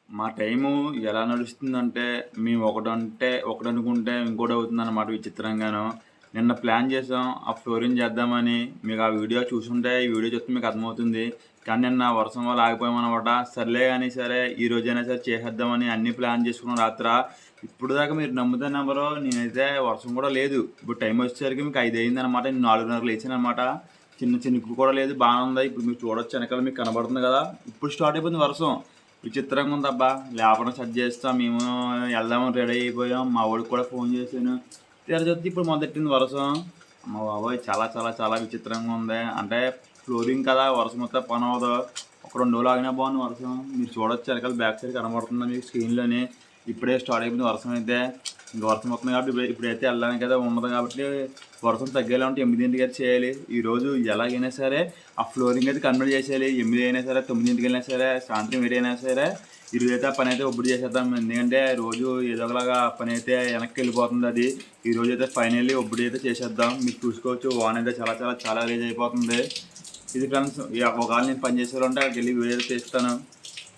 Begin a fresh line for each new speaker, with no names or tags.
మా టైము ఎలా నడుస్తుందంటే, మేము ఒకటనుకుంటే ఇంకోటవుతుందనమాట విచిత్రంగాను. నిన్న ప్లాన్ చేసాం. ఆ ఫ్లోరింగ్ చేద్దామని. మీకు ఆ వీడియో చూసుంటే, ఈ వీడియో చూస్తే మీకు అర్థమవుతుంది. కానీ నిన్న వర్షం వల్ల ఆగిపోయామనమాట. సర్లే గాని సరే, ఈ రోజైనా సరే చేసేద్దామని అన్నీ ప్లాన్ చేసుకున్నాం రాత్ర. ఇప్పటిదాకా మీరు నమ్ముతారో నమ్మరో, నేనైతే వర్షం కూడా లేదు. ఇప్పుడు టైం వచ్చేసరికి మీకు 5 అయిందనమాట. నేను 4:30 లేచాననమాట. చిన్న చినుకులు కూడా లేదు. బానే ఉంది. ఇప్పుడు మీరు చూడొచ్చు వెనకాల మీకు కనబడుతుంది కదా! ఇప్పుడు స్టార్ట్ అయిపోయింది వర్షం. విచిత్రంగా ఉందబ్బా! లేపడం సెట్ చేస్తాం. మేము వెళ్దామని రెడీ అయిపోయాం. మా వాడికి కూడా ఫోన్ చేశాను. తీరా చూస్తే ఇప్పుడు మొదలెట్టింది వర్షం. అమ్మ బాబోయ్! చాలా చాలా చాలా విచిత్రంగా ఉంది. అంటే ఫ్లోరింగ్ కదా! వర్షం వస్తే పని అవ్వదు. ఒక 2 రోజులు ఆగినా బాగుంది వర్షం. మీరు చూడొచ్చు వెనకాల బ్యాక్ సైడ్ కనబడుతుంది మీకు స్క్రీన్‌లోని. ఇప్పుడే స్టార్ట్ అయిపోయింది వర్షం అయితే. ఇంక వర్షం వస్తుంది కాబట్టి ఇప్పుడైతే వెళ్ళడానికి అయితే ఉండదు కాబట్టి వర్షం తగ్గేలా ఉంటే 8కి అయితే చేయాలి. ఈరోజు ఎలాగైనా సరే ఆ ఫ్లోరింగ్ అయితే కంప్లీట్ చేసేయాలి. 8 అయినా సరే, 9కి వెళ్ళినా సరే, సాయంత్రం 7 అయినా సరే ఈరోజైతే ఆ పని అయితే ఒప్పుడు చేసేద్దాం. ఎందుకంటే రోజు ఏదో ఒకలాగా పని అయితే వెనక్కి వెళ్ళిపోతుంది అది. ఈరోజు అయితే ఫైనల్లీ ఒప్పుడు అయితే చేసేద్దాం. మీరు చూసుకోవచ్చు వాన్ అయితే చాలా చాలా చాలా రేజ్ అయిపోతుంది. ఇది ఫ్రెండ్స్, ఒకవేళ నేను పని చేసేవాళ్ళంటే అక్కడికి వెళ్ళి వీడియో తీస్తాను.